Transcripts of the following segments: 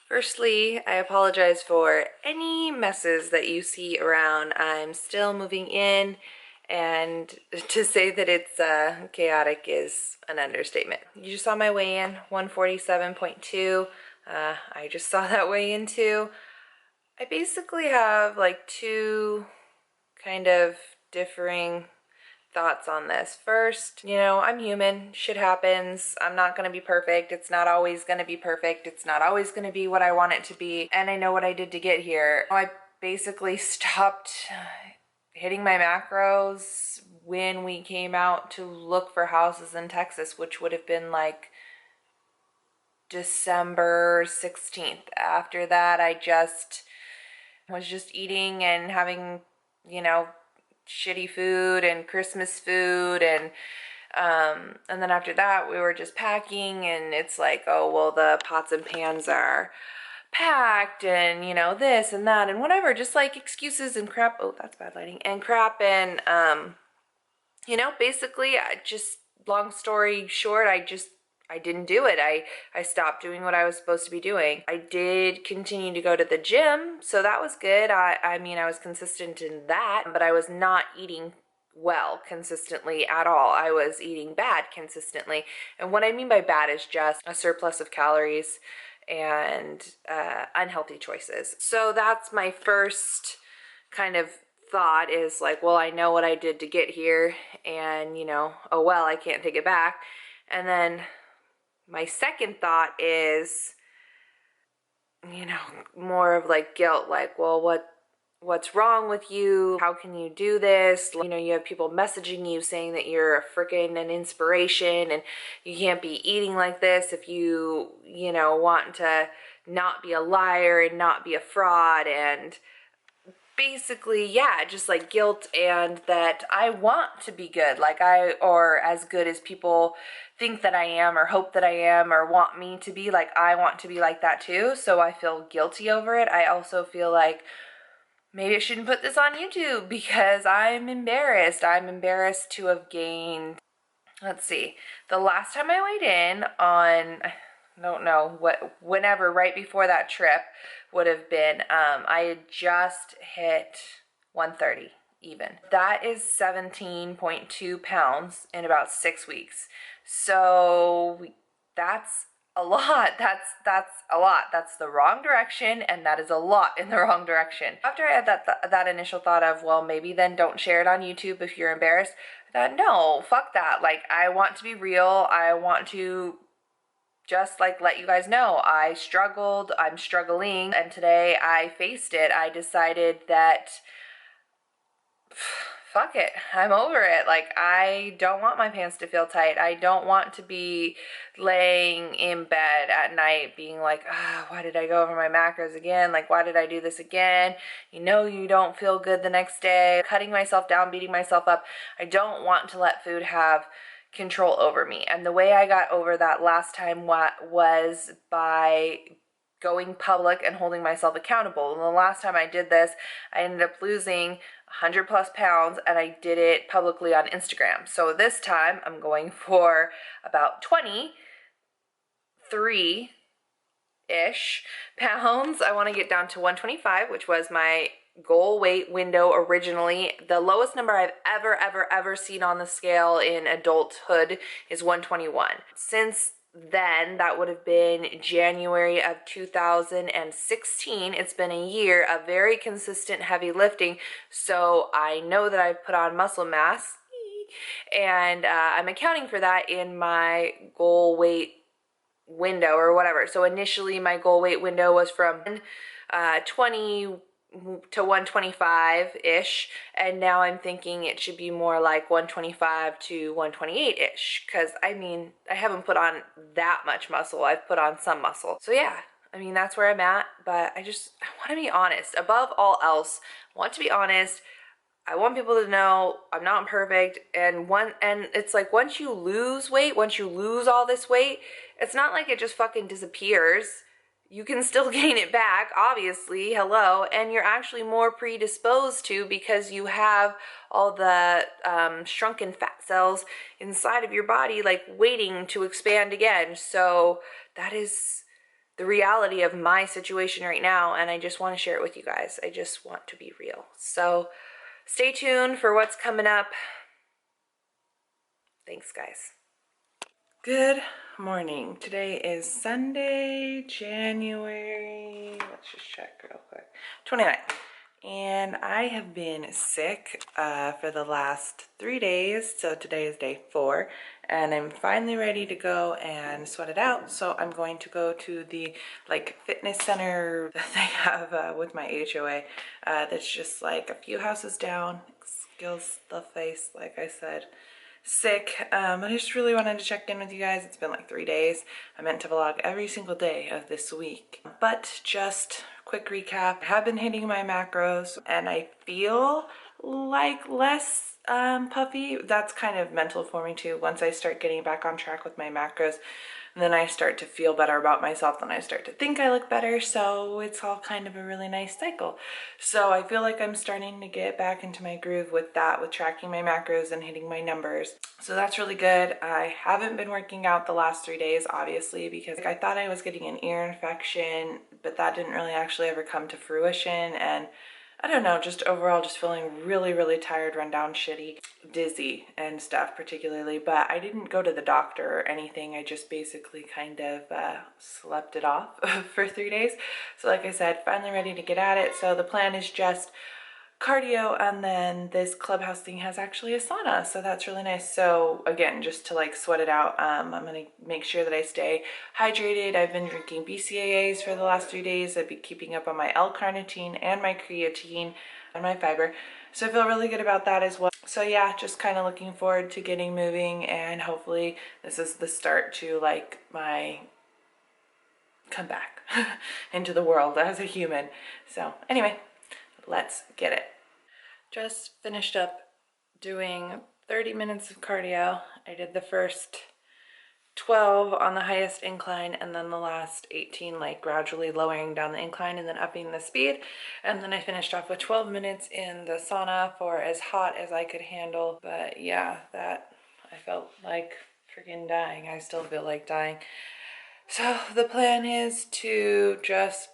Firstly, I apologize for any messes that you see around. I'm still moving in, and to say that it's chaotic is an understatement. You just saw my weigh-in, 147.2. I just saw that weigh-in too. I basically have like two kind of differing thoughts on this. First, I'm human. Shit happens. I'm not going to be perfect. It's not always going to be perfect. It's not always going to be what I want it to be. And I know what I did to get here. I basically stopped hitting my macros when we came out to look for houses in Texas, which would have been like December 16th. After that, I was just eating and having, shitty food and Christmas food, and then after that we were just packing, and it's like, oh well, the pots and pans are packed, and this and that and whatever, just like excuses and crap. Oh, that's bad lighting. And crap, and basically, just long story short, I didn't do it. I stopped doing what I was supposed to be doing. I did continue to go to the gym, so that was good. I mean, I was consistent in that, but I was not eating well consistently at all. I was eating bad consistently. And what I mean by bad is just a surplus of calories and unhealthy choices. So that's my first kind of thought, is like, well, I know what I did to get here, and oh well, I can't take it back. And then my second thought is, more of like guilt, like, well, what's wrong with you? How can you do this? You have people messaging you saying that you're a freaking an inspiration, and you can't be eating like this if you, want to not be a liar and not be a fraud. And basically, yeah, just like guilt, and that I want to be good, or as good as people think that I am, or hope that I am, or want me to be. Like, I want to be like that too, so I feel guilty over it. I also feel like maybe I shouldn't put this on YouTube because I'm embarrassed. I'm embarrassed to have gained, let's see, the last time I weighed in on, I don't know, whenever, right before that trip would have been, I had just hit 130 even. That is 17.2 pounds in about 6 weeks. So that's a lot. That's a lot. That's the wrong direction, and that is a lot in the wrong direction. After I had that initial thought of, well, maybe then don't share it on YouTube if you're embarrassed, I thought, no, fuck that. Like, I want to be real. I want to just like let you guys know I struggled, I'm struggling, and today I faced it. I decided that fuck it, I'm over it. Like, I don't want my pants to feel tight. I don't want to be laying in bed at night being like, why did I go over my macros again? Like, why did I do this again? You don't feel good the next day, cutting myself down, beating myself up. I don't want to let food have control over me. And the way I got over that last time was by going public and holding myself accountable. And the last time I did this, I ended up losing 100 plus pounds, and I did it publicly on Instagram. So this time I'm going for about 23-ish pounds. I want to get down to 125, which was my goal weight window originally. The lowest number I've ever seen on the scale in adulthood is 121. Since then, that would have been January of 2016. It's been a year of very consistent heavy lifting, so I know that I've put on muscle mass, and I'm accounting for that in my goal weight window or whatever. So initially my goal weight window was from 20 to 125-ish, and now I'm thinking it should be more like 125 to 128-ish, because I mean, I haven't put on that much muscle. I've put on some muscle. So yeah, I mean, that's where I'm at, but I want to be honest. Above all else, I want to be honest. I want people to know I'm not perfect, and it's like, once you lose weight, once you lose all this weight, it's not like it just fucking disappears. You can still gain it back, obviously, hello, and you're actually more predisposed to, because you have all the shrunken fat cells inside of your body, like, waiting to expand again. So that is the reality of my situation right now, and I just want to share it with you guys. I just want to be real. So stay tuned for what's coming up. Thanks, guys. Good morning. Today is Sunday, January, let's just check real quick, 29th. And I have been sick for the last 3 days. So today is day 4 and I'm finally ready to go and sweat it out. So I'm going to go to the fitness center that they have with my HOA. That's just like a few houses down. Skills the face, like I said. Sick. I just really wanted to check in with you guys. It's been like 3 days. I meant to vlog every single day of this week, but just quick recap. I have been hitting my macros and I feel like less puffy. That's kind of mental for me too. Once I start getting back on track with my macros, and then I start to feel better about myself, then I start to think I look better. So it's all kind of a really nice cycle. So I feel like I'm starting to get back into my groove with that, with tracking my macros and hitting my numbers. So that's really good. I haven't been working out the last 3 days, obviously, because I thought I was getting an ear infection, but that didn't really actually ever come to fruition. And I don't know, just overall just feeling really, really tired, run down, shitty, dizzy and stuff particularly. But I didn't go to the doctor or anything. I just basically kind of slept it off for 3 days. So like I said, finally ready to get at it. So the plan is just cardio, and then this clubhouse thing has actually a sauna, so that's really nice. So again, just to like sweat it out, I'm gonna make sure that I stay hydrated. I've been drinking BCAAs for the last 3 days. I've been keeping up on my L-carnitine and my creatine and my fiber, so I feel really good about that as well. So yeah, just kind of looking forward to getting moving, and hopefully this is the start to like my comeback into the world as a human. So anyway, let's get it. Just finished up doing 30 minutes of cardio. I did the first 12 on the highest incline, and then the last 18 like gradually lowering down the incline and then upping the speed. And then I finished off with 12 minutes in the sauna for as hot as I could handle. But yeah, that I felt like freaking dying. I still feel like dying. So the plan is to just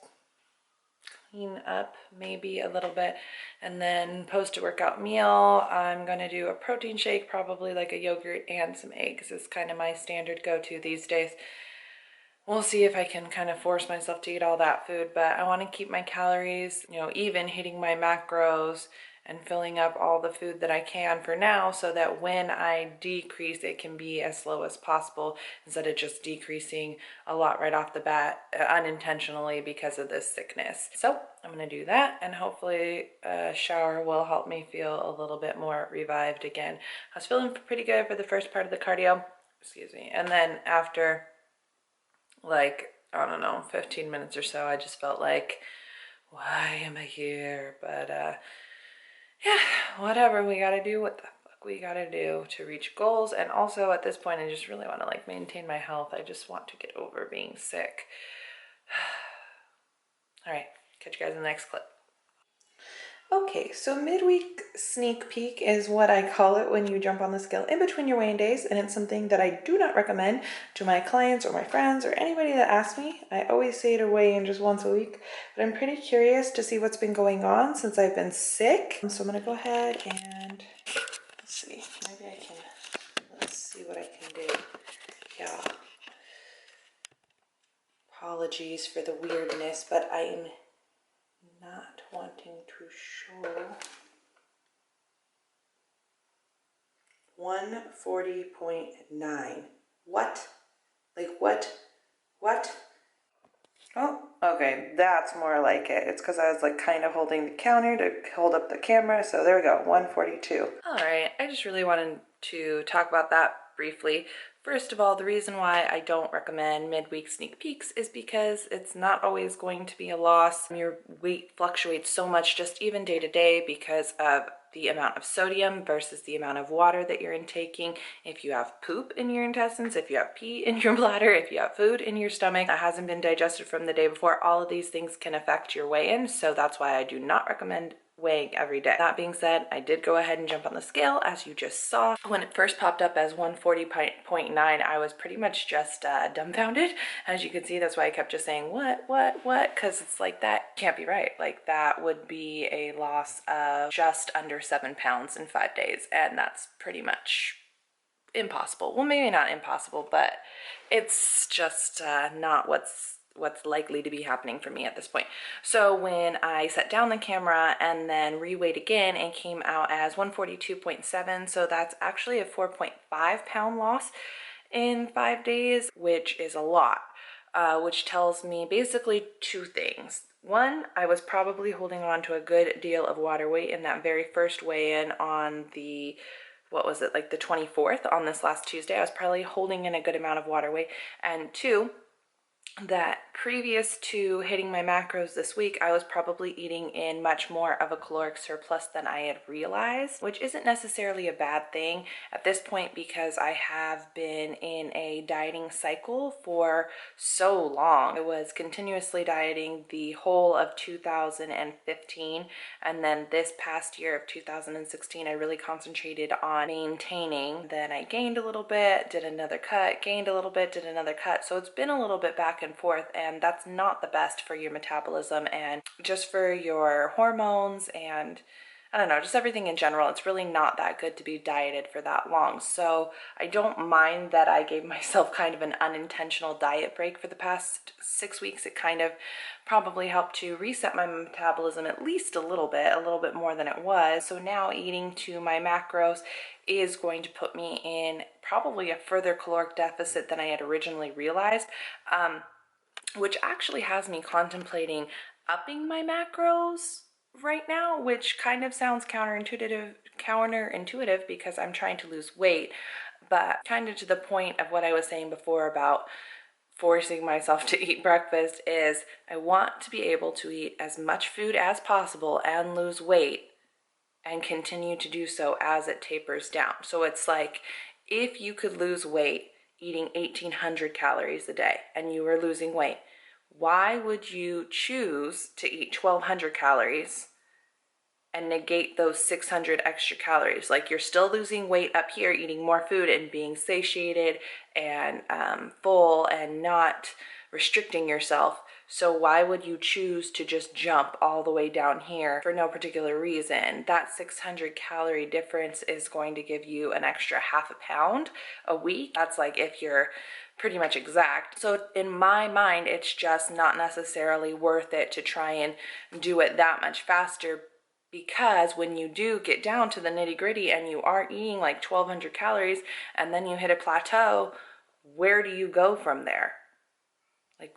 clean up maybe a little bit, and then post-workout meal I'm gonna do a protein shake, probably like a yogurt and some eggs is kind of my standard go-to these days. We'll see if I can kind of force myself to eat all that food, but I want to keep my calories, you know, even, hitting my macros and filling up all the food that I can for now, so that when I decrease, it can be as slow as possible instead of just decreasing a lot right off the bat unintentionally because of this sickness. So I'm gonna do that, and hopefully a shower will help me feel a little bit more revived again. I was feeling pretty good for the first part of the cardio, excuse me, and then after like, I don't know, 15 minutes or so, I just felt like, why am I here? But yeah, whatever, we gotta do what the fuck we gotta do to reach goals. And also at this point, I just really want to like maintain my health. I just want to get over being sick. All right, catch you guys in the next clip. Okay, so midweek sneak peek is what I call it when you jump on the scale in between your weighing days, and it's something that I do not recommend to my clients or my friends or anybody that asks me. I always say to weigh in just once a week, but I'm pretty curious to see what's been going on since I've been sick. So I'm gonna go ahead and let's see, maybe I can, let's see what I can do. Yeah, apologies for the weirdness, but I'm not wanting to show 140.9. What? Like what? What? Oh, okay, that's more like it. It's because I was like kind of holding the counter to hold up the camera. So there we go, 142. All right, I just really wanted to talk about that briefly. First of all, the reason why I don't recommend midweek sneak peeks is because it's not always going to be a loss. Your weight fluctuates so much just even day to day because of the amount of sodium versus the amount of water that you're intaking. If you have poop in your intestines, if you have pee in your bladder, if you have food in your stomach that hasn't been digested from the day before, all of these things can affect your weigh-in. So that's why I do not recommend weighing every day. That being said, I did go ahead and jump on the scale, as you just saw. When it first popped up as 140.9, I was pretty much just dumbfounded. As you can see, that's why I kept just saying, what? Because it's like, that can't be right. Like, that would be a loss of just under 7 pounds in 5 days, and that's pretty much impossible. Well, maybe not impossible, but it's just not what's likely to be happening for me at this point. So when I set down the camera and then reweighed again, and came out as 142.7, so that's actually a 4.5 pound loss in 5 days, which is a lot, which tells me basically two things. One, I was probably holding on to a good deal of water weight in that very first weigh-in on the, what was it, like the 24th, on this last Tuesday. I was probably holding in a good amount of water weight. And two, that previous to hitting my macros this week, I was probably eating in much more of a caloric surplus than I had realized, which isn't necessarily a bad thing at this point, because I have been in a dieting cycle for so long. I was continuously dieting the whole of 2015, and then this past year of 2016, I really concentrated on maintaining. Then I gained a little bit, did another cut, gained a little bit, did another cut. So it's been a little bit back and forth, and that's not the best for your metabolism and just for your hormones, and I don't know, just everything in general. It's really not that good to be dieted for that long. So I don't mind that I gave myself kind of an unintentional diet break for the past 6 weeks. It kind of probably helped to reset my metabolism at least a little bit more than it was. So now eating to my macros is going to put me in probably a further caloric deficit than I had originally realized, which actually has me contemplating upping my macros right now, which kind of sounds counterintuitive because I'm trying to lose weight, but kind of to the point of what I was saying before about forcing myself to eat breakfast is I want to be able to eat as much food as possible and lose weight and continue to do so as it tapers down. So it's like, if you could lose weight eating 1,800 calories a day and you were losing weight, why would you choose to eat 1,200 calories and negate those 600 extra calories? Like, you're still losing weight up here, eating more food and being satiated and full and not restricting yourself. So why would you choose to just jump all the way down here for no particular reason? That 600 calorie difference is going to give you an extra half a pound a week. That's like if you're pretty much exact. So in my mind, it's just not necessarily worth it to try and do it that much faster, because when you do get down to the nitty gritty and you are eating like 1,200 calories and then you hit a plateau, where do you go from there? Like,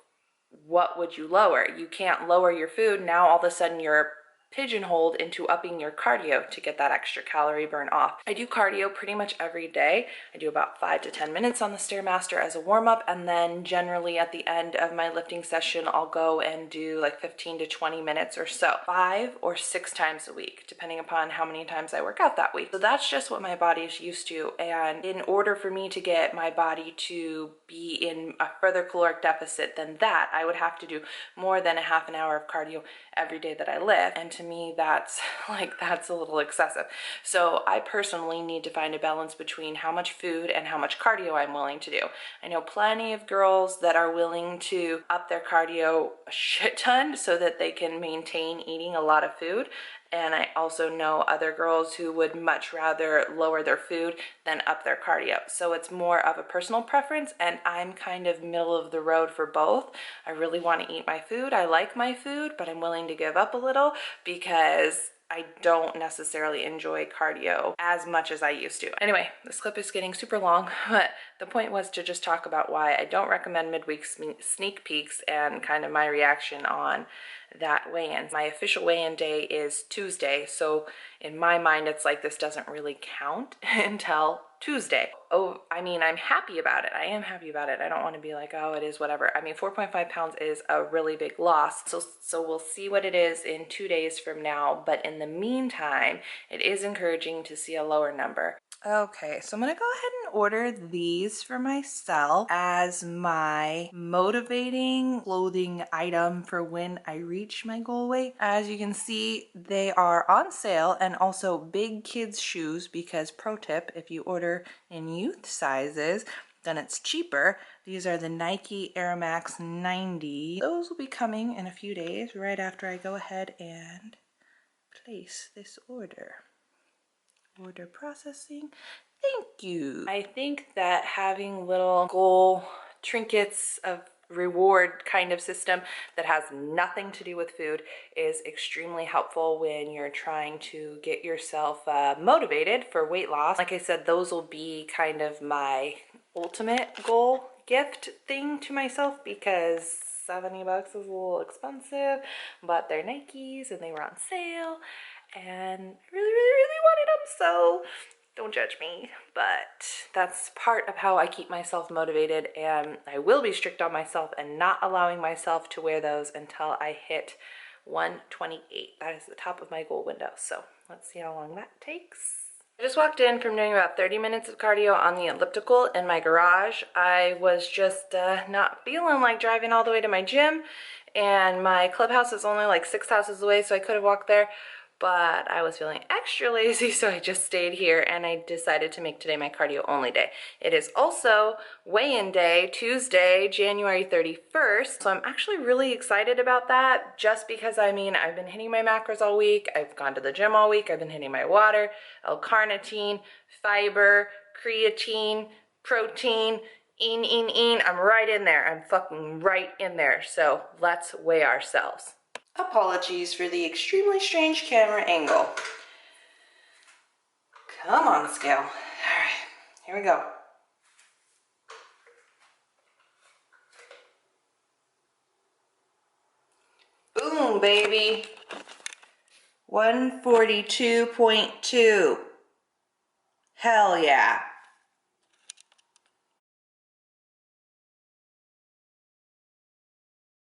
what would you lower? You can't lower your food. Now all of a sudden you're pigeonholed into upping your cardio to get that extra calorie burn off. I do cardio pretty much every day. I do about 5 to 10 minutes on the Stairmaster as a warm-up, and then generally at the end of my lifting session, I'll go and do like 15 to 20 minutes or so, 5 or 6 times a week, depending upon how many times I work out that week. So that's just what my body is used to, and in order for me to get my body to be in a further caloric deficit than that, I would have to do more than a half an hour of cardio every day that I lift, and to me that's a little excessive. So I personally need to find a balance between how much food and how much cardio I'm willing to do. I know plenty of girls that are willing to up their cardio a shit ton so that they can maintain eating a lot of food. And I also know other girls who would much rather lower their food than up their cardio. So it's more of a personal preference, and I'm kind of middle of the road for both. I really want to eat my food. I like my food, but I'm willing to give up a little because I don't necessarily enjoy cardio as much as I used to. Anyway, this clip is getting super long, but the point was to just talk about why I don't recommend midweek sneak peeks and kind of my reaction on that weigh-in. My official weigh-in day is Tuesday, so in my mind it's like this doesn't really count until Tuesday. Oh, I mean, I'm happy about it. I am happy about it. I don't want to be like, oh, it is whatever. I mean, 4.5 pounds is a really big loss. So we'll see what it is in 2 days from now. But in the meantime, it is encouraging to see a lower number. Okay, so I'm gonna go ahead and order these for myself as my motivating clothing item for when I reach my goal weight. As you can see, they are on sale, and also big kids shoes, because pro tip, if you order in youth sizes, then it's cheaper. These are the Nike Air Max 90. Those will be coming in a few days right after I go ahead and place this order. Order processing. Thank you. I think that having little goal trinkets of reward kind of system that has nothing to do with food is extremely helpful when you're trying to get yourself motivated for weight loss. Like I said, those will be kind of my ultimate goal gift thing to myself, because 70 bucks is a little expensive, but they're Nikes and they were on sale and I really wanted them, so don't judge me. But that's part of how I keep myself motivated, and I will be strict on myself and not allowing myself to wear those until I hit 128. That is the top of my goal window, so let's see how long that takes. I just walked in from doing about 30 minutes of cardio on the elliptical in my garage. I was just not feeling like driving all the way to my gym, and my clubhouse is only like 6 houses away, so I could have walked there, but I was feeling extra lazy, so I just stayed here, and I decided to make today my cardio only day. It is also weigh-in day, Tuesday, January 31st, so I'm actually really excited about that, just because, I mean, I've been hitting my macros all week, I've gone to the gym all week, I've been hitting my water, L-carnitine, fiber, creatine, protein, I'm right in there. I'm fucking right in there. So let's weigh ourselves. Apologies for the extremely strange camera angle. Come on, scale. All right, here we go. Boom, baby. 142.2. Hell yeah.